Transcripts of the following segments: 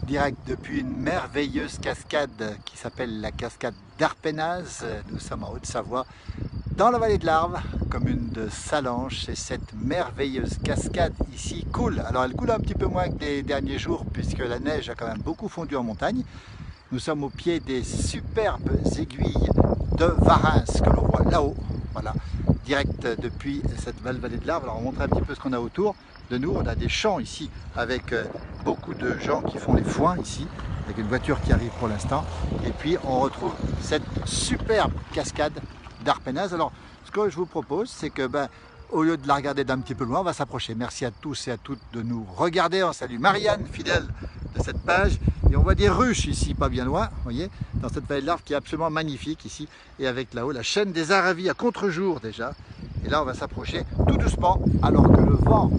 Direct depuis une merveilleuse cascade qui s'appelle la cascade d'Arpenaz. Nous sommes en Haute-Savoie, dans la vallée de l'Arve, commune de Sallanches. Et cette merveilleuse cascade ici coule. Alors elle coule un petit peu moins que les derniers jours puisque la neige a quand même beaucoup fondu en montagne. Nous sommes au pied des superbes aiguilles de Varins que l'on voit là-haut. Voilà, direct depuis cette belle vallée de l'Arve. Alors on va montrer un petit peu ce qu'on a autour de nous. On a des champs ici avec beaucoup de gens qui font les foins ici, avec une voiture qui arrive pour l'instant. Et puis on retrouve cette superbe cascade d'Arpenaz. Alors ce que je vous propose, c'est que au lieu de la regarder d'un petit peu loin, on va s'approcher. Merci à tous et à toutes de nous regarder. On salue Marianne, fidèle de cette page. Et on voit des ruches ici, pas bien loin, vous voyez, dans cette vallée de l'Arve qui est absolument magnifique ici. Et avec là-haut la chaîne des Aravis à contre-jour déjà. Et là, on va s'approcher tout doucement, alors que le vent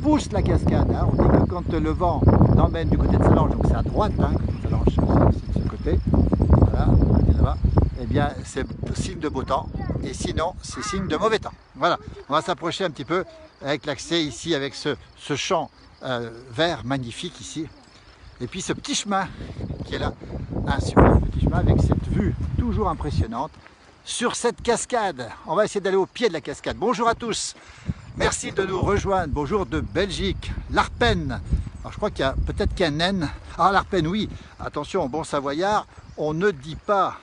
pousse la cascade. Hein. On dit que quand le vent l'emmène du côté de Sallanches, donc c'est à droite, hein, Sallanches, c'est de ce côté, voilà, là-bas, eh bien c'est signe de beau temps, et sinon c'est signe de mauvais temps. Voilà, on va s'approcher un petit peu avec l'accès ici, avec ce champ vert magnifique ici, et puis ce petit chemin qui est là, un super petit chemin avec cette vue toujours impressionnante sur cette cascade. On va essayer d'aller au pied de la cascade. Bonjour à tous, merci de nous rejoindre. Bonjour de Belgique, l'Arpen. Alors je crois qu'il y a peut-être qu'un N. Ah, l'Arpen, oui. Attention, bon savoyard, on ne dit pas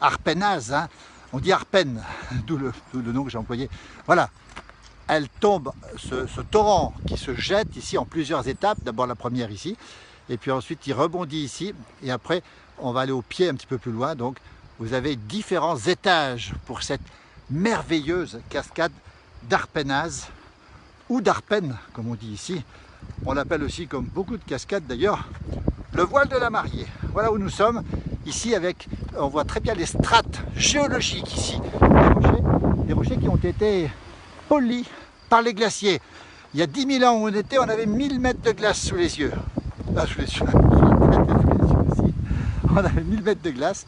Arpenaz, hein. On dit Arpen, d'où le nom que j'ai employé. Voilà, elle tombe, ce torrent qui se jette ici en plusieurs étapes. D'abord la première ici, et puis ensuite il rebondit ici, et après on va aller au pied un petit peu plus loin. Donc vous avez différents étages pour cette merveilleuse cascade d'Arpenaz, ou d'Arpen, comme on dit ici. On l'appelle aussi, comme beaucoup de cascades d'ailleurs, le voile de la mariée. Voilà où nous sommes, ici avec, on voit très bien les strates géologiques ici, des rochers qui ont été polis par les glaciers. Il y a 10 000 ans où on était, on avait 1000 mètres de glace sous les yeux. Là, sous les yeux, aussi. On avait 1000 mètres de glace.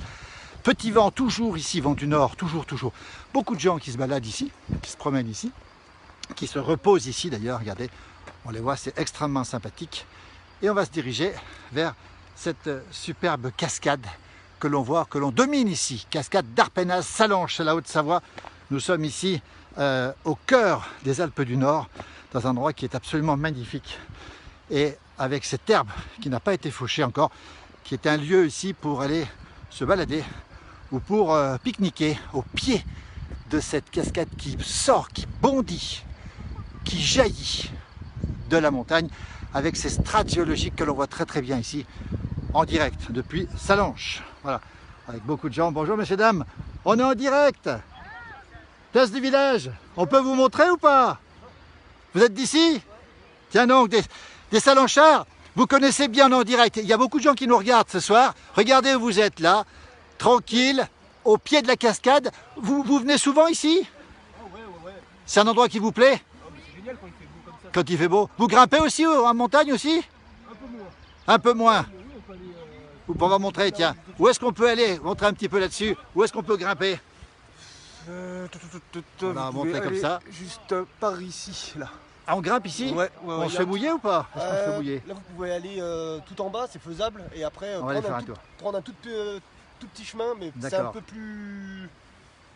Petit vent, toujours ici, vent du nord, toujours. Beaucoup de gens qui se baladent ici, qui se promènent ici, qui se reposent ici d'ailleurs, regardez, on les voit, c'est extrêmement sympathique. Et on va se diriger vers cette superbe cascade que l'on voit, que l'on domine ici, cascade d'Arpenaz, Sallanches, la Haute-Savoie. Nous sommes ici au cœur des Alpes du Nord, dans un endroit qui est absolument magnifique. Et avec cette herbe qui n'a pas été fauchée encore, qui est un lieu ici pour aller se balader ou pour pique-niquer au pied de cette cascade qui sort, qui bondit, qui jaillit de la montagne avec ces strates géologiques que l'on voit très bien ici en direct depuis Sallanches. Voilà, avec beaucoup de gens. Bonjour messieurs, dames, on est en direct, place du village. On peut vous montrer ou pas? Vous êtes d'ici? Tiens donc, des Sallonchards, vous connaissez bien en direct. Il y a beaucoup de gens qui nous regardent ce soir. Regardez où vous êtes là, tranquille, au pied de la cascade. Vous venez souvent ici? Ouais. C'est un endroit qui vous plaît? C'est génial quand il fait beau comme ça. Quand il fait beau. Vous grimpez aussi en montagne aussi? Un peu moins. Un peu moins. Oui, on peut aller, On va montrer, tiens. Où est-ce qu'on peut aller? Montrer un petit peu là-dessus. Où est-ce qu'on peut grimper? On va montrer comme ça. Juste par ici, là. Ah, on grimpe ici? Ouais, On se fait mouiller ou pas? Est-ce qu'on se fait mouiller? Là, vous pouvez aller tout en bas, c'est faisable. Et après, On va aller faire un tour. prendre un tout petit chemin, mais c'est un peu plus...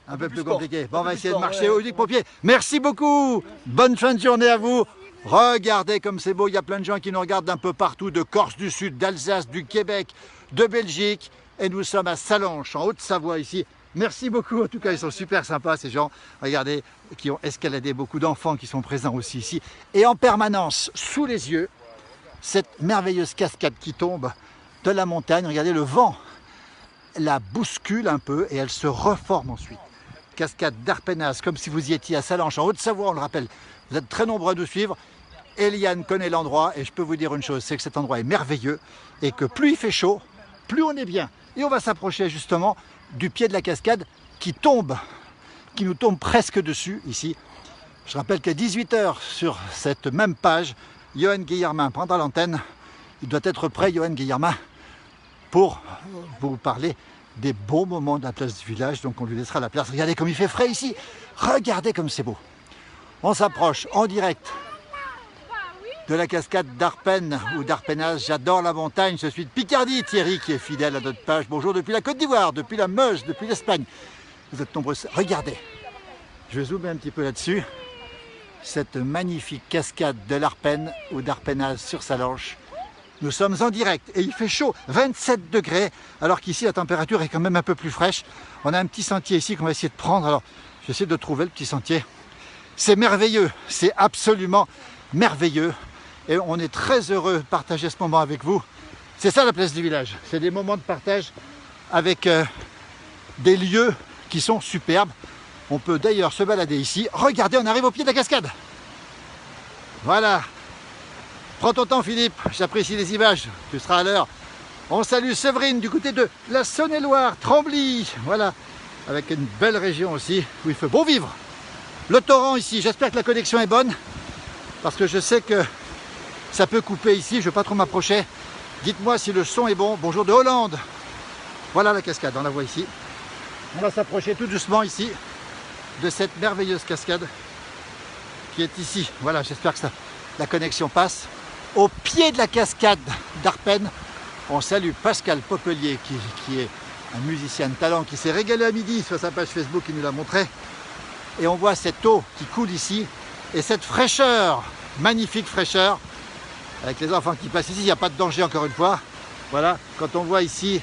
Un peu plus sport. compliqué. Bon, Un on va peu essayer plus de sport, marcher ouais. au Duc Pompier. Merci beaucoup. Bonne fin de journée à vous. Regardez comme c'est beau. Il y a plein de gens qui nous regardent d'un peu partout, de Corse du Sud, d'Alsace, du Québec, de Belgique. Et nous sommes à Sallanches, en Haute-Savoie ici. Merci beaucoup. En tout cas, ils sont super sympas ces gens. Regardez, qui ont escaladé, beaucoup d'enfants qui sont présents aussi ici. Et en permanence, sous les yeux, cette merveilleuse cascade qui tombe de la montagne. Regardez, le vent la bouscule un peu et elle se reforme ensuite. Cascade d'Arpenaz, comme si vous y étiez à Sallanches, en Haute-Savoie, on le rappelle. Vous êtes très nombreux à nous suivre. Eliane connaît l'endroit et je peux vous dire une chose, c'est que cet endroit est merveilleux et que plus il fait chaud, plus on est bien. Et on va s'approcher justement du pied de la cascade qui tombe, qui nous tombe presque dessus ici. Je rappelle qu'à 18 h sur cette même page, Johan Guillermin prendra l'antenne. Il doit être prêt, Johan Guillermin, pour vous parler des bons moments de la place du village. Donc on lui laissera la place. Regardez comme il fait frais ici. Regardez comme c'est beau. On s'approche en direct de la cascade d'Arpennes ou d'Arpenaz. J'adore la montagne, je suis de Picardie. Thierry qui est fidèle à notre page. Bonjour depuis la Côte d'Ivoire, depuis la Meuse, depuis l'Espagne. Vous êtes nombreux. Regardez, je vais zoomer un petit peu là-dessus. Cette magnifique cascade de l'Arpennes ou d'Arpenaz sur Salanches. Nous sommes en direct et il fait chaud, 27 degrés, alors qu'ici la température est quand même un peu plus fraîche. On a un petit sentier ici qu'on va essayer de prendre. Alors, j'essaie de trouver le petit sentier. C'est merveilleux, c'est absolument merveilleux. Et on est très heureux de partager ce moment avec vous. C'est ça la place du village. C'est des moments de partage avec des lieux qui sont superbes. On peut d'ailleurs se balader ici. Regardez, on arrive au pied de la cascade. Voilà. Prends ton temps Philippe, j'apprécie les images, tu seras à l'heure. On salue Séverine du côté de la Saône-et-Loire, Trembly, voilà, avec une belle région aussi où il fait bon vivre. Le torrent ici, j'espère que la connexion est bonne, parce que je sais que ça peut couper ici, je ne vais pas trop m'approcher. Dites-moi si le son est bon. Bonjour de Hollande. Voilà la cascade, on la voit ici. On va s'approcher tout doucement ici de cette merveilleuse cascade qui est ici. Voilà, j'espère que la connexion passe. Au pied de la cascade d'Arpennes, on salue Pascal Popelier qui est un musicien de talent qui s'est régalé à midi sur sa page Facebook, qui nous l'a montré. Et on voit cette eau qui coule ici et cette fraîcheur, magnifique fraîcheur, avec les enfants qui passent ici, il n'y a pas de danger encore une fois. Voilà, quand on voit ici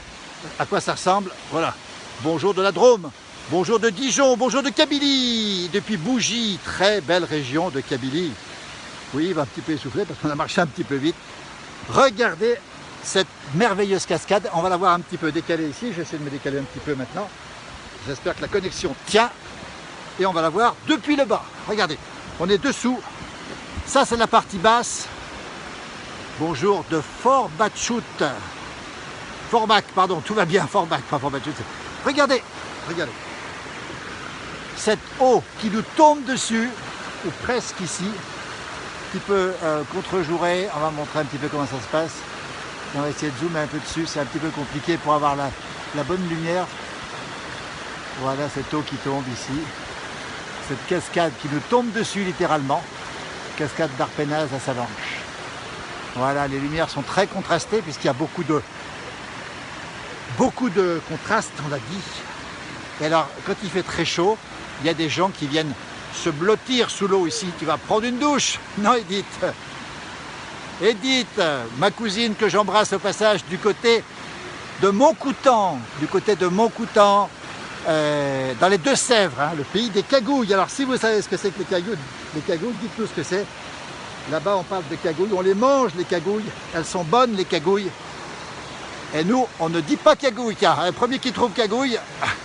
à quoi ça ressemble, voilà. Bonjour de la Drôme, bonjour de Dijon, bonjour de Kabylie, depuis Bougie, très belle région de Kabylie. Oui, il va un petit peu essouffler parce qu'on a marché un petit peu vite. Regardez cette merveilleuse cascade. On va la voir un petit peu décalée ici. J'essaie de me décaler un petit peu maintenant. J'espère que la connexion tient. Et on va la voir depuis le bas. Regardez, on est dessous. Ça, c'est la partie basse. Bonjour de Forbachut. Forbach, pardon, tout va bien. Forbach, pas Forbachut. Regardez, regardez. Cette eau qui nous tombe dessus, ou presque ici. Un petit peu contre-jouré, on va montrer un petit peu comment ça se passe. On va essayer de zoomer un peu dessus, c'est un petit peu compliqué pour avoir la bonne lumière. Voilà cette eau qui tombe ici, cette cascade qui nous tombe dessus littéralement, cascade d'Arpenaz à Salanches. Voilà, les lumières sont très contrastées puisqu'il y a beaucoup de contraste, on l'a dit. Et alors, quand il fait très chaud, il y a des gens qui viennent se blottir sous l'eau ici. Tu vas prendre une douche? Non, Edith. Edith, ma cousine que j'embrasse au passage du côté de Montcoutan, dans les Deux-Sèvres, hein, le pays des cagouilles. Alors si vous savez ce que c'est que les cagouilles, dites-nous ce que c'est. Là-bas on parle de cagouilles, on les mange les cagouilles, elles sont bonnes les cagouilles. Et nous, on ne dit pas cagouille, car le premier qui trouve cagouille,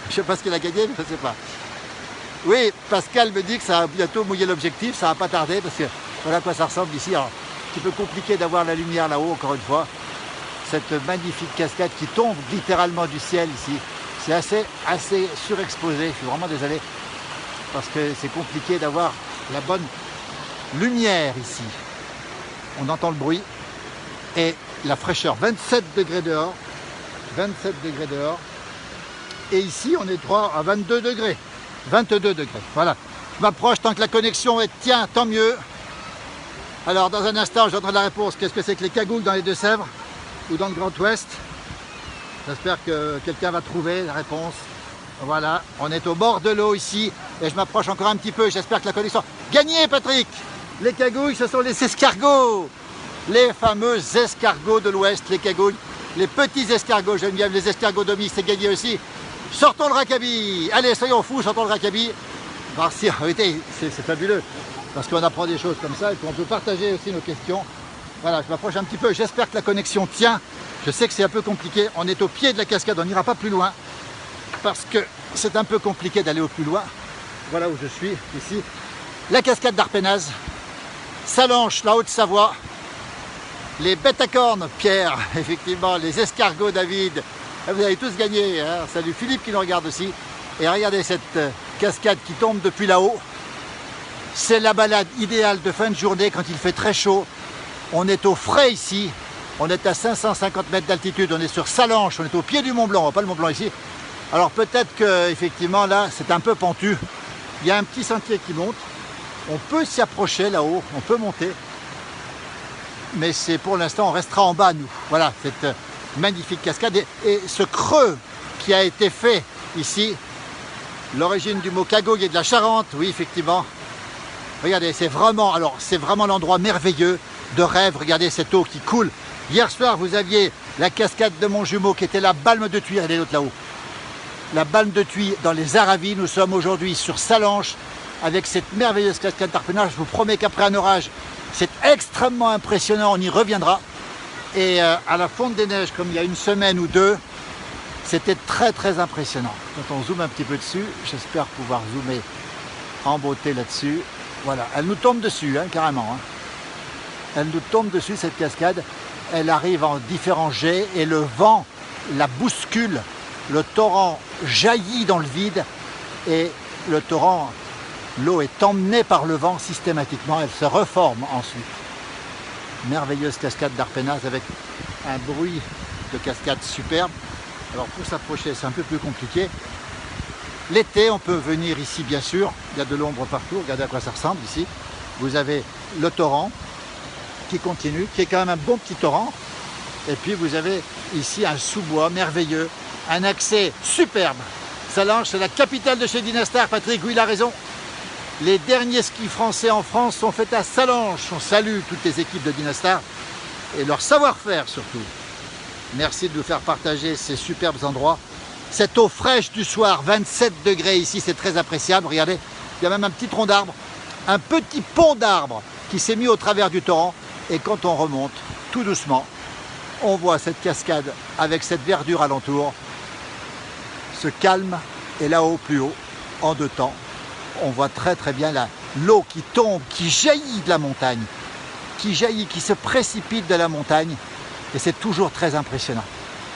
je ne sais pas ce qu'il a gagné, mais je ne sais pas. Oui, Pascal me dit que ça va bientôt mouiller l'objectif, ça va pas tarder, parce que voilà à quoi ça ressemble ici. Alors, un petit peu compliqué d'avoir la lumière là-haut, encore une fois. Cette magnifique cascade qui tombe littéralement du ciel ici. C'est assez surexposé, je suis vraiment désolé, parce que c'est compliqué d'avoir la bonne lumière ici. On entend le bruit et la fraîcheur, 27 degrés dehors. 27 degrés dehors. Et ici, on est droit à 22 degrés. 22 degrés, voilà. Je m'approche tant que la connexion est tient, tant mieux. Alors dans un instant, j'entends la réponse. Qu'est-ce que c'est que les cagoules dans les Deux-Sèvres ou dans le Grand Ouest? J'espère que quelqu'un va trouver la réponse. Voilà, on est au bord de l'eau ici et je m'approche encore un petit peu. J'espère que la connexion... Gagné Patrick! Les cagouilles, ce sont les escargots. Les fameux escargots de l'Ouest, les cagouilles. Les petits escargots, j'aime bien les escargots d'Omi, c'est gagné aussi. Sortons le raccabi. Allez, soyons fous, sortons le raccabi. Si, en réalité, c'est fabuleux, parce qu'on apprend des choses comme ça, et puis on peut partager aussi nos questions. Voilà, je m'approche un petit peu, j'espère que la connexion tient. Je sais que c'est un peu compliqué, on est au pied de la cascade, on n'ira pas plus loin, parce que c'est un peu compliqué d'aller au plus loin. Voilà où je suis, ici. La cascade d'Arpenaz, Salanches, la Haute-Savoie, les bêtes à cornes, Pierre, effectivement, les escargots, David. Vous avez tous gagné, hein. Salut Philippe qui nous regarde aussi. Et regardez cette cascade qui tombe depuis là-haut. C'est la balade idéale de fin de journée quand il fait très chaud. On est au frais ici. On est à 550 mètres d'altitude. On est sur Salanches. On est au pied du Mont Blanc. On voit pas le Mont Blanc ici. Alors peut-être que effectivement là, c'est un peu pentu. Il y a un petit sentier qui monte. On peut s'y approcher là-haut. On peut monter. mais c'est pour l'instant, on restera en bas, nous. Voilà, cette magnifique cascade. Et ce creux qui a été fait ici, l'origine du mot Cagogue et de la Charente, oui, effectivement. Regardez, c'est vraiment l'endroit merveilleux de rêve. Regardez cette eau qui coule. Hier soir, vous aviez la cascade de Montjumeau qui était la Balme de Thuit, regardez l'autre là-haut. La Balme de Thuit dans les Aravis. Nous sommes aujourd'hui sur Sallanches avec cette merveilleuse cascade d'Arpenaz. Je vous promets qu'après un orage, c'est extrêmement impressionnant, on y reviendra. Et à la fonte des neiges, comme il y a une semaine ou deux, c'était très très impressionnant. Quand on zoome un petit peu dessus, j'espère pouvoir zoomer en beauté là-dessus. Voilà, elle nous tombe dessus, hein, carrément. Hein. Elle nous tombe dessus, cette cascade. Elle arrive en différents jets et le vent la bouscule. Le torrent jaillit dans le vide et le torrent, l'eau est emmenée par le vent systématiquement. Elle se reforme ensuite. Merveilleuse cascade d'Arpenaz avec un bruit de cascade superbe. Alors pour s'approcher, c'est un peu plus compliqué. L'été, on peut venir ici, bien sûr. Il y a de l'ombre partout. Regardez à quoi ça ressemble ici. Vous avez le torrent qui continue, qui est quand même un bon petit torrent. Et puis vous avez ici un sous-bois merveilleux, un accès superbe. Sallanches, c'est la capitale de chez Dynastar. Patrick, oui, il a raison. Les derniers skis français en France sont faits à Sallanches. On salue toutes les équipes de Dynastar et leur savoir-faire surtout. Merci de nous faire partager ces superbes endroits. Cette eau fraîche du soir, 27 degrés ici, c'est très appréciable. Regardez, il y a même un petit tronc d'arbre, un petit pont d'arbre qui s'est mis au travers du torrent. Et quand on remonte, tout doucement, on voit cette cascade avec cette verdure alentour, ce calme. Et là-haut, plus haut, en deux temps, on voit très très bien l'eau qui tombe, qui jaillit de la montagne, qui jaillit, qui se précipite de la montagne. Et c'est toujours très impressionnant.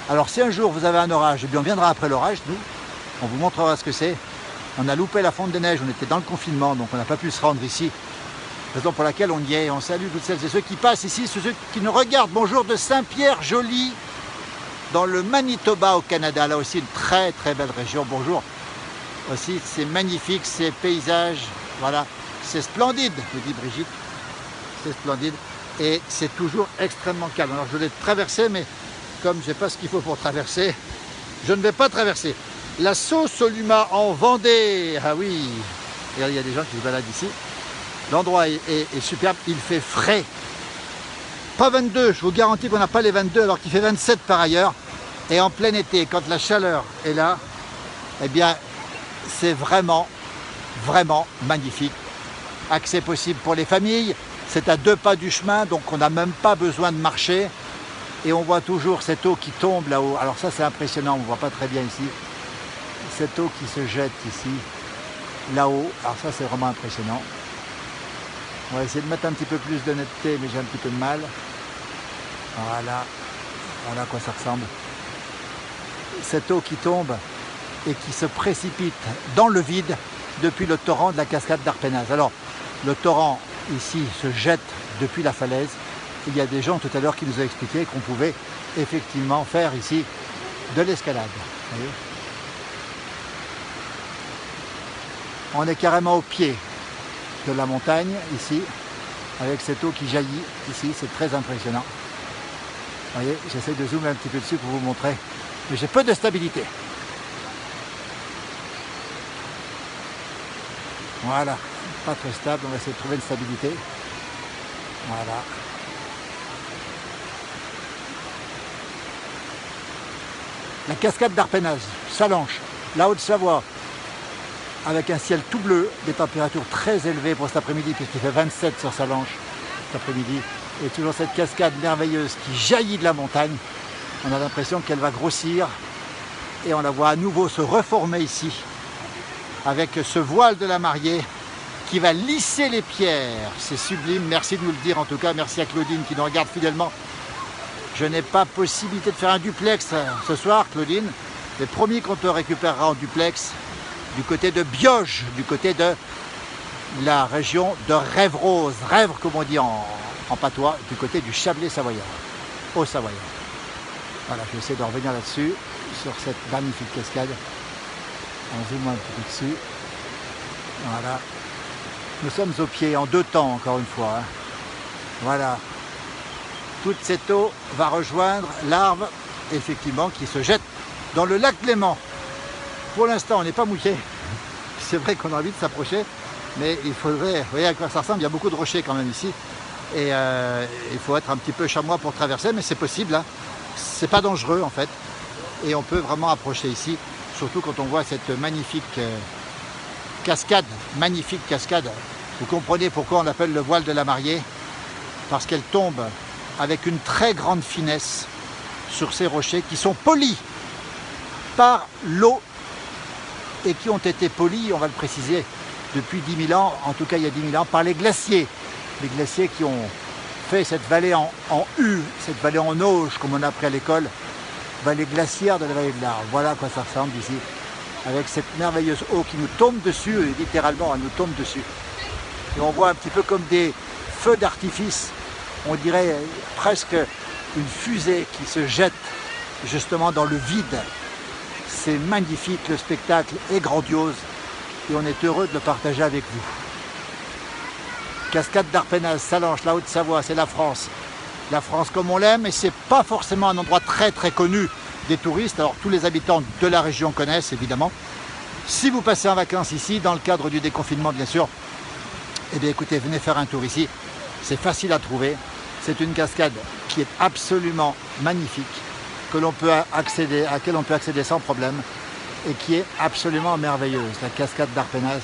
Alors si un jour vous avez un orage, eh bien on viendra après l'orage, nous, on vous montrera ce que c'est. On a loupé la fonte des neiges, on était dans le confinement, donc on n'a pas pu se rendre ici. Raison pour laquelle on y est. On salue toutes celles et ceux qui passent ici, ceux qui nous regardent. Bonjour de Saint-Pierre-Joli, dans le Manitoba au Canada. Là aussi, une très très belle région. Bonjour. Aussi, c'est magnifique, ces paysages. Voilà, c'est splendide, me dit Brigitte. C'est splendide. Et c'est toujours extrêmement calme. Alors je l'ai traversé, mais comme je n'ai pas ce qu'il faut pour traverser, je ne vais pas traverser. La Sauce au Luma en Vendée. Ah oui, et il y a des gens qui se baladent ici. L'endroit est superbe, il fait frais. Pas 22, je vous garantis qu'on n'a pas les 22 alors qu'il fait 27 par ailleurs. Et en plein été, quand la chaleur est là, eh bien c'est vraiment, vraiment magnifique. Accès possible pour les familles. C'est à 2 pas du chemin, donc on n'a même pas besoin de marcher. Et on voit toujours cette eau qui tombe là-haut. Alors ça, c'est impressionnant, on ne voit pas très bien ici. Cette eau qui se jette ici, là-haut. Alors ça, c'est vraiment impressionnant. On va essayer de mettre un petit peu plus de netteté, mais j'ai un petit peu de mal. Voilà. Voilà à quoi ça ressemble. Cette eau qui tombe et qui se précipite dans le vide depuis le torrent de la cascade d'Arpenaz. Alors, le torrent ici se jette depuis la falaise. Il y a des gens tout à l'heure qui nous ont expliqué qu'on pouvait effectivement faire ici de l'escalade. On est carrément au pied de la montagne ici, avec cette eau qui jaillit ici, c'est très impressionnant. Vous voyez, j'essaie de zoomer un petit peu dessus pour vous montrer, mais j'ai peu de stabilité. Voilà, pas très stable, on va essayer de trouver une stabilité. Voilà. La cascade d'Arpenaz, Sallanches, la Haute-Savoie, avec un ciel tout bleu, des températures très élevées pour cet après-midi, puisqu'il fait 27 sur Sallanches cet après-midi, et toujours cette cascade merveilleuse qui jaillit de la montagne. On a l'impression qu'elle va grossir, et on la voit à nouveau se reformer ici, avec ce voile de la mariée qui va lisser les pierres. C'est sublime, merci de nous le dire en tout cas, merci à Claudine qui nous regarde fidèlement. Je n'ai pas possibilité de faire un duplex ce soir, Claudine. C'est promis qu'on te récupérera en duplex du côté de Bioge, du côté de la région de Rêve-Rose, Rêve comme on dit en patois, du côté du Chablais savoyard, au Savoyard. Voilà, je vais essayer de revenir là-dessus, sur cette magnifique cascade. On zoome un petit peu dessus. Voilà. Nous sommes au pied, en 2 temps encore une fois. Hein. Voilà. toute cette eau va rejoindre l'Arve, effectivement, qui se jette dans le lac Léman. Pour l'instant, on n'est pas mouillé. C'est vrai qu'on a envie de s'approcher, mais il faudrait... Vous voyez à quoi ça ressemble, il y a beaucoup de rochers quand même ici. Et il faut être un petit peu chamois pour traverser, mais c'est possible. Hein. C'est pas dangereux en fait. Et on peut vraiment approcher ici, surtout quand on voit cette magnifique cascade. Magnifique cascade. Vous comprenez pourquoi on l'appelle le voile de la mariée? Parce qu'elle tombe avec une très grande finesse sur ces rochers qui sont polis par l'eau et qui ont été polis, on va le préciser, depuis 10 000 ans, en tout cas il y a 10 000 ans, par les glaciers. Les glaciers qui ont fait cette vallée en U, cette vallée en auge, comme on a appris à l'école, vallée glaciaire de la vallée de l'Arve. Voilà à quoi ça ressemble ici, avec cette merveilleuse eau qui nous tombe dessus, et littéralement elle nous tombe dessus. Et on voit un petit peu comme des feux d'artifice, on dirait presque une fusée qui se jette justement dans le vide. C'est magnifique, le spectacle est grandiose et on est heureux de le partager avec vous. Cascade d'Arpenaz, Sallanches, la Haute-Savoie, c'est la France. La France comme on l'aime, et c'est pas forcément un endroit très connu des touristes. Alors tous les habitants de la région connaissent évidemment. Si vous passez en vacances ici, dans le cadre du déconfinement bien sûr, eh bien écoutez, venez faire un tour ici. C'est facile à trouver. C'est une cascade qui est absolument magnifique, à laquelle on peut accéder sans problème et qui est absolument merveilleuse. La cascade d'Arpenaz.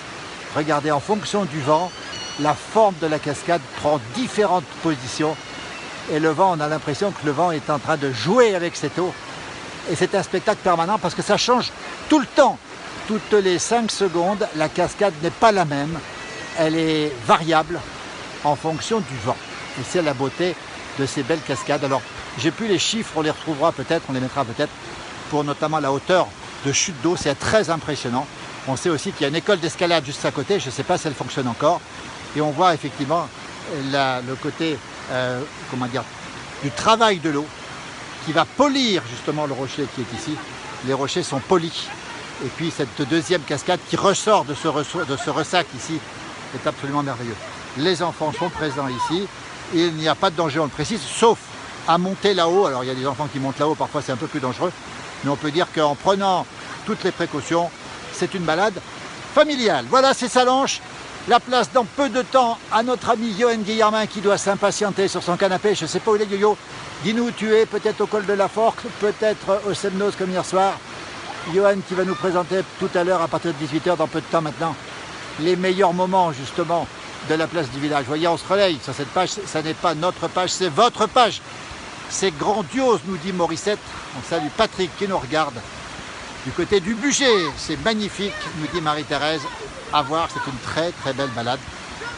Regardez, en fonction du vent, la forme de la cascade prend différentes positions et le vent, on a l'impression que le vent est en train de jouer avec cette eau. Et c'est un spectacle permanent parce que ça change tout le temps. Toutes les 5 secondes, la cascade n'est pas la même. Elle est variable en fonction du vent. Et c'est la beauté de ces belles cascades. Alors, j'ai plus les chiffres, on les retrouvera peut-être, on les mettra peut-être, pour notamment la hauteur de chute d'eau. C'est très impressionnant. On sait aussi qu'il y a une école d'escalade juste à côté. Je ne sais pas si elle fonctionne encore. Et on voit effectivement le côté comment dire, du travail de l'eau qui va polir justement le rocher qui est ici. Les rochers sont polis. Et puis cette deuxième cascade qui ressort de ce ressac ici est absolument merveilleux. Les enfants sont présents ici. Et il n'y a pas de danger, on le précise, sauf à monter là-haut. Alors il y a des enfants qui montent là-haut, parfois c'est un peu plus dangereux. Mais on peut dire qu'en prenant toutes les précautions, c'est une balade familiale. Voilà, c'est Sallanches. La place dans peu de temps à notre ami Johan Guillermin qui doit s'impatienter sur son canapé. Je ne sais pas où il est, Yo-Yo. Dis-nous où tu es, peut-être au col de la Forque, peut-être au Semnoz comme hier soir. Johan qui va nous présenter tout à l'heure à partir de 18 h dans peu de temps maintenant les meilleurs moments justement de la place du village. Vous voyez, on se relaye sur cette page, ça n'est pas notre page, c'est votre page. C'est grandiose, nous dit Morissette. On salue Patrick qui nous regarde. Du côté du Bugey, c'est magnifique, nous dit Marie-Thérèse. À voir, c'est une très belle balade.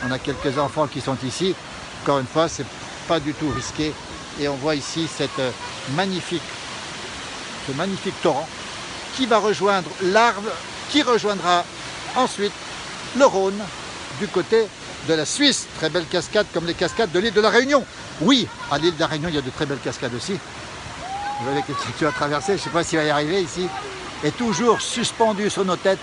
On a quelques enfants qui sont ici. Encore une fois, c'est pas du tout risqué. Et on voit ici ce magnifique torrent qui va rejoindre l'Arve, qui rejoindra ensuite le Rhône du côté de la Suisse. Très belle cascade comme les cascades de l'île de la Réunion. Oui, à l'île de la Réunion, il y a de très belles cascades aussi. Vous voyez que tu vas traverser, je ne sais pas s'il va y arriver ici. Et toujours suspendu sur nos têtes,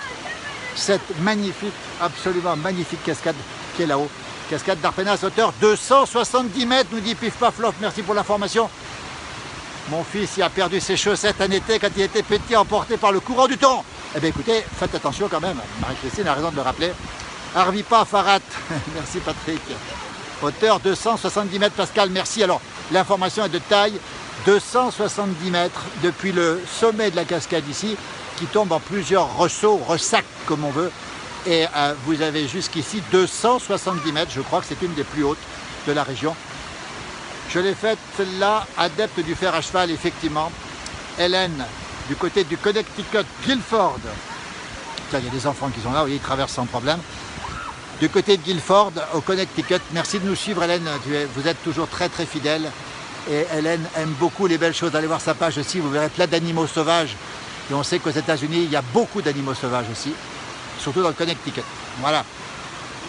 cette magnifique, absolument magnifique cascade qui est là-haut. Cascade d'Arpenaz, hauteur 270 mètres, nous dit Pif Paf Lof. Merci pour l'information. Mon fils il a perdu ses chaussettes un été quand il était petit, emporté par le courant du torrent. Eh bien écoutez, faites attention quand même. Marie-Christine a raison de le rappeler. Arvipa Farat, merci Patrick. Hauteur 270 mètres, Pascal, merci. Alors, l'information est de taille, 270 mètres depuis le sommet de la cascade ici, qui tombe en plusieurs ressacs comme on veut. Et vous avez jusqu'ici 270 mètres, je crois que c'est une des plus hautes de la région. Je l'ai faite là, adepte du fer à cheval, effectivement. Hélène, du côté du Connecticut, Guilford. Tiens, il y a des enfants qui sont là, oui, ils traversent sans problème. Du côté de Guilford, au Connecticut, merci de nous suivre Hélène, vous êtes toujours très fidèle. Et Hélène aime beaucoup les belles choses. Allez voir sa page aussi, vous verrez plein d'animaux sauvages. Et on sait qu'aux États-Unis, il y a beaucoup d'animaux sauvages aussi, surtout dans le Connecticut. Voilà.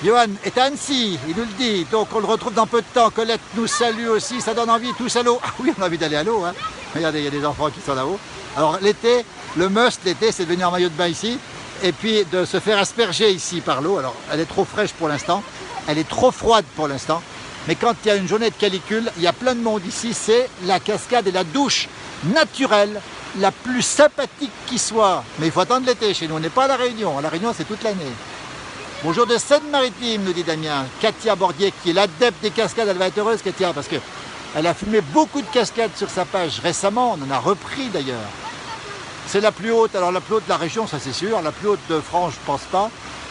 Johan est à Annecy, il nous le dit, donc on le retrouve dans peu de temps. Colette nous salue aussi, ça donne envie, tous à l'eau. Ah oui, on a envie d'aller à l'eau, hein. Regardez, il y a des enfants qui sont là-haut. Alors l'été, le must l'été, c'est de venir en maillot de bain ici, et puis de se faire asperger ici par l'eau. Alors elle est trop fraîche pour l'instant, elle est trop froide pour l'instant, Mais quand il y a une journée de canicule, il y a plein de monde ici. C'est la cascade et la douche naturelle, la plus sympathique qui soit. Mais il faut attendre l'été chez nous, on n'est pas à La Réunion. À La Réunion, c'est toute l'année. Bonjour de Seine-Maritime, nous dit Damien. Katia Bordier, qui est l'adepte des cascades, elle va être heureuse, Katia, parce qu'elle a filmé beaucoup de cascades sur sa page récemment. On en a repris d'ailleurs. C'est la plus haute, alors la plus haute de la région, ça c'est sûr. La plus haute de France, je pense pas.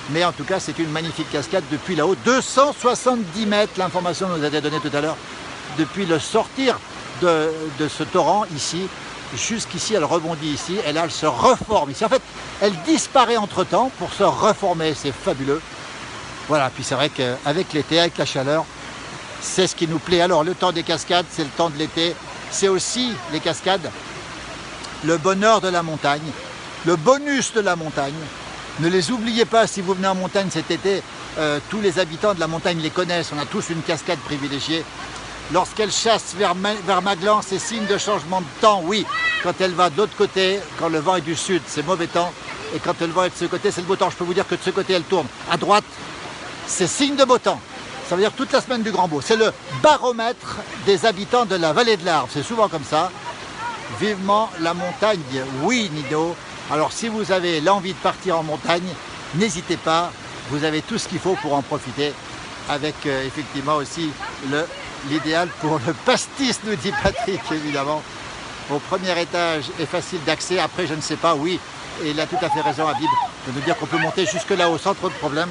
Mais en tout cas, c'est une magnifique cascade depuis là-haut. 270 mètres, l'information nous a été donnée tout à l'heure. Depuis le sortir de ce torrent ici, jusqu'ici, elle rebondit ici. Et là, elle se reforme ici. En fait, elle disparaît entre-temps pour se reformer. C'est fabuleux. Voilà, puis c'est vrai qu'avec l'été, avec la chaleur, c'est ce qui nous plaît. Alors, le temps des cascades, c'est le temps de l'été. C'est aussi, les cascades, le bonheur de la montagne, le bonus de la montagne. Ne les oubliez pas si vous venez en montagne cet été, tous les habitants de la montagne les connaissent, on a tous une cascade privilégiée. Lorsqu'elle chasse vers Maglan, c'est signe de changement de temps, oui. Quand elle va de l'autre côté, quand le vent est du sud, c'est mauvais temps. Et quand le vent est de ce côté, c'est le beau temps. Je peux vous dire que de ce côté, elle tourne à droite, c'est signe de beau temps. Ça veut dire toute la semaine du Grand Beau. C'est le baromètre des habitants de la vallée de l'Arve, c'est souvent comme ça. Vivement la montagne, oui Nino. Alors si vous avez l'envie de partir en montagne, n'hésitez pas, vous avez tout ce qu'il faut pour en profiter, avec effectivement aussi l'idéal pour le pastis, nous dit Patrick, évidemment. Au premier étage est facile d'accès, après je ne sais pas, oui, et il a tout à fait raison Habib, de nous dire qu'on peut monter jusque là-haut sans trop de problème,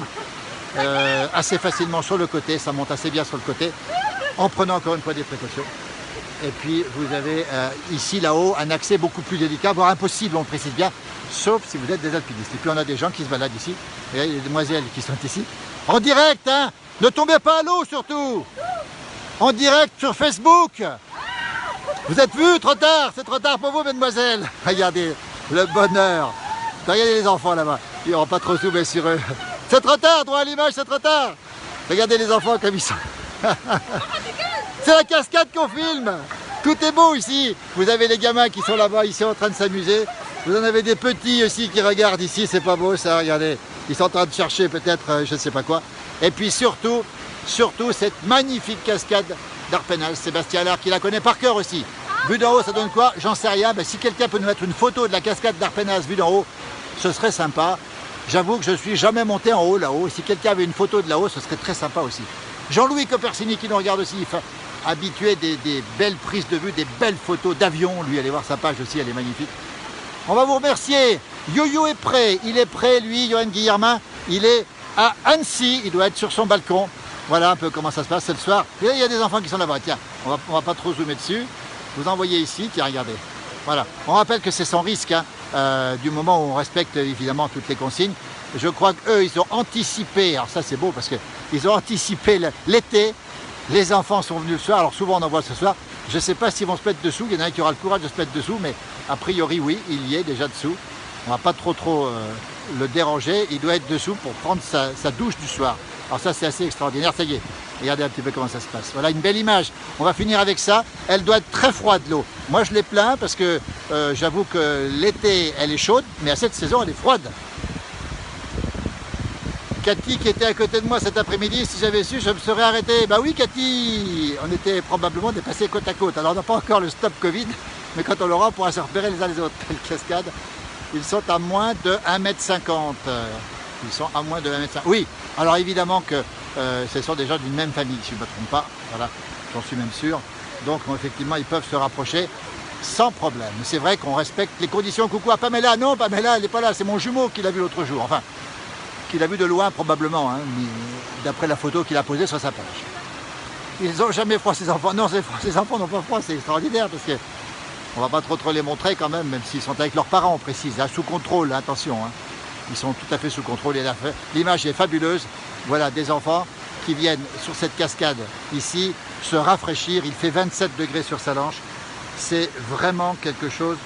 assez facilement sur le côté, ça monte assez bien sur le côté, en prenant encore une fois des précautions. Et puis vous avez ici, là-haut, un accès beaucoup plus délicat, voire impossible, on précise bien, sauf si vous êtes des alpinistes. Et puis on a des gens qui se baladent ici, et là, il y a des demoiselles qui sont ici, en direct, hein, ne tombez pas à l'eau surtout, en direct sur Facebook. Vous êtes vus, trop tard, c'est trop tard pour vous, mesdemoiselles. Regardez le bonheur. Regardez les enfants là-bas, ils n'auront pas trop souvent sur eux. C'est trop tard, droit à l'image, c'est trop tard. Regardez les enfants comme ils sont. C'est la cascade qu'on filme. Tout est beau ici. Vous avez les gamins qui sont là-bas, ici en train de s'amuser. Vous en avez des petits aussi qui regardent ici, c'est pas beau ça, regardez. Ils sont en train de chercher peut-être je ne sais pas quoi. Et puis surtout cette magnifique cascade d'Arpenaz. Sébastien Allard qui la connaît par cœur aussi. Vu d'en haut, ça donne quoi? J'en sais rien. Ben, si quelqu'un peut nous mettre une photo de la cascade d'Arpenaz vue d'en haut, ce serait sympa. J'avoue que je ne suis jamais monté en haut là-haut. Si quelqu'un avait une photo de là-haut, ce serait très sympa aussi. Jean-Louis Copersini qui nous regarde aussi, habitué des belles prises de vue, des belles photos d'avion. Lui, allez voir sa page aussi, elle est magnifique. On va vous remercier. Yo-Yo est prêt. Il est prêt, lui, Johan Guillermin. Il est à Annecy. Il doit être sur son balcon. Voilà un peu comment ça se passe, c'est le soir. Et là, il y a des enfants qui sont là-bas. Tiens, on va pas trop zoomer dessus. Vous envoyez ici, tiens, regardez. Voilà. On rappelle que c'est sans risque, hein, du moment où on respecte évidemment toutes les consignes. Je crois qu'eux, ils ont anticipé, alors ça c'est beau parce qu'ils ont anticipé l'été. Les enfants sont venus le soir, alors souvent on en voit ce soir. Je ne sais pas s'ils vont se mettre dessous, il y en a un qui aura le courage de se mettre dessous, mais a priori oui, il y est déjà dessous. On ne va pas trop le déranger, il doit être dessous pour prendre sa douche du soir. Alors ça c'est assez extraordinaire, ça y est, regardez un petit peu comment ça se passe. Voilà une belle image, on va finir avec ça. Elle doit être très froide l'eau. Moi je l'ai plaint parce que j'avoue que l'été elle est chaude, mais à cette saison elle est froide. Cathy qui était à côté de moi cet après-midi, si j'avais su, je me serais arrêté. Bah oui Cathy, on était probablement dépassés côte à côte. Alors on n'a pas encore le stop Covid, mais quand on l'aura, on pourra se repérer les uns les autres. Belle cascade, ils sont à moins de 1,50 m. Ils sont à moins de 1,50 m. Oui, alors évidemment que ce sont des gens d'une même famille, si je ne me trompe pas. Voilà, j'en suis même sûr. Donc effectivement, ils peuvent se rapprocher sans problème. C'est vrai qu'on respecte les conditions. Coucou à Pamela. Non, Pamela, elle n'est pas là. C'est mon jumeau qui l'a vu l'autre jour. Enfin, qu'il a vu de loin probablement, hein, d'après la photo qu'il a posée sur sa page. Ils n'ont jamais froid ces enfants. Non, ces enfants n'ont pas froid, c'est extraordinaire parce que on va pas trop les montrer quand même s'ils sont avec leurs parents, on précise, hein, sous contrôle, attention. Hein. Ils sont tout à fait sous contrôle. L'image est fabuleuse. Voilà, des enfants qui viennent sur cette cascade ici se rafraîchir. Il fait 27 degrés sur Salanches. C'est vraiment quelque chose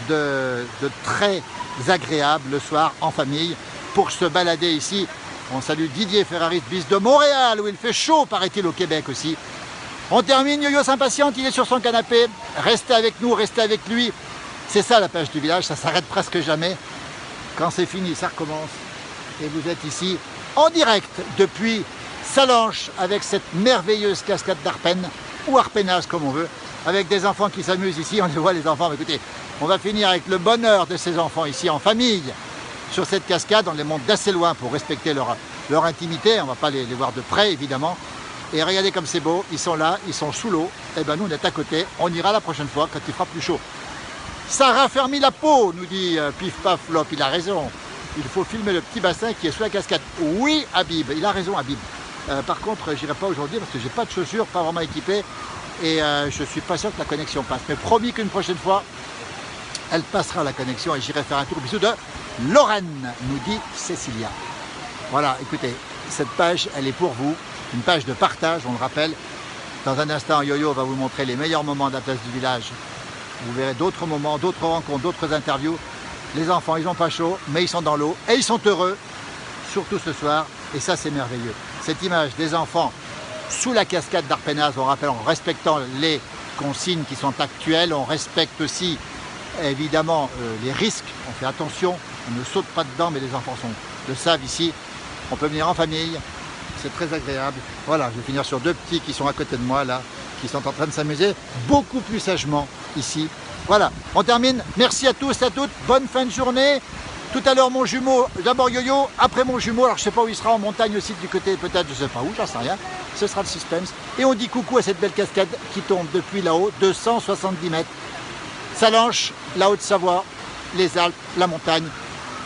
de très agréable le soir en famille. Pour se balader ici, on salue Didier Ferraris bis de Montréal où il fait chaud, paraît-il, au Québec aussi. On termine, Yo-Yo s'impatiente, il est sur son canapé. Restez avec nous, restez avec lui. C'est ça la page du village, ça s'arrête presque jamais. Quand c'est fini, ça recommence. Et vous êtes ici en direct depuis Salanches avec cette merveilleuse cascade d'Arpennes, ou Arpennas comme on veut, avec des enfants qui s'amusent ici, on les voit les enfants, mais écoutez, on va finir avec le bonheur de ces enfants ici en famille, sur cette cascade, on les monte d'assez loin pour respecter leur intimité, on ne va pas les voir de près évidemment, et regardez comme c'est beau, ils sont là, ils sont sous l'eau, et ben nous on est à côté, on ira la prochaine fois quand il fera plus chaud. Ça raffermit la peau, nous dit Pif Paf Flop, il a raison. Il faut filmer le petit bassin qui est sous la cascade. Oui, Habib, il a raison, Habib. Par contre, j'irai pas aujourd'hui parce que j'ai pas de chaussures, pas vraiment équipées. Et je suis pas sûr que la connexion passe. Mais promis qu'une prochaine fois, elle passera la connexion et j'irai faire un tour. Bisous de Lorraine, nous dit Cécilia. Voilà, écoutez, cette page, elle est pour vous. Une page de partage, on le rappelle. Dans un instant, Yo-Yo va vous montrer les meilleurs moments de la place du village. Vous verrez d'autres moments, d'autres rencontres, d'autres interviews. Les enfants, ils n'ont pas chaud, mais ils sont dans l'eau et ils sont heureux, surtout ce soir. Et ça, c'est merveilleux. Cette image des enfants sous la cascade d'Arpennas, on rappelle, en respectant les consignes qui sont actuelles, on respecte aussi, évidemment, les risques. On fait attention, on ne saute pas dedans, mais les enfants le savent ici. On peut venir en famille, c'est très agréable. Voilà, je vais finir sur deux petits qui sont à côté de moi, là, qui sont en train de s'amuser beaucoup plus sagement ici. Voilà, on termine. Merci à tous, à toutes. Bonne fin de journée. Tout à l'heure, mon jumeau, d'abord Yo-Yo, après mon jumeau. Alors, je ne sais pas où il sera, en montagne aussi, du côté, peut-être, je ne sais pas où, j'en sais rien. Ce sera le suspense. Et on dit coucou à cette belle cascade qui tombe depuis là-haut, 270 mètres. Salanches, la Haute-Savoie, les Alpes, la montagne.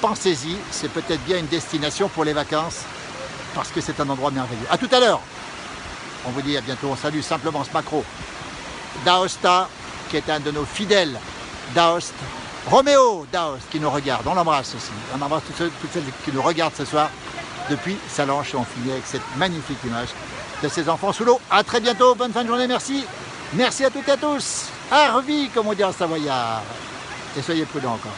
Pensez-y, c'est peut-être bien une destination pour les vacances, parce que c'est un endroit merveilleux. À tout à l'heure. On vous dit à bientôt. On salue simplement ce macro d'Aosta, qui est un de nos fidèles d'Aoste, Roméo d'Aoste qui nous regarde, on l'embrasse aussi, on embrasse toutes celles qui nous regardent ce soir depuis Salanches et on finit avec cette magnifique image de ces enfants sous l'eau. À très bientôt, bonne fin de journée, merci à toutes et à tous, Arvi comme on dit en savoyard, et soyez prudents encore.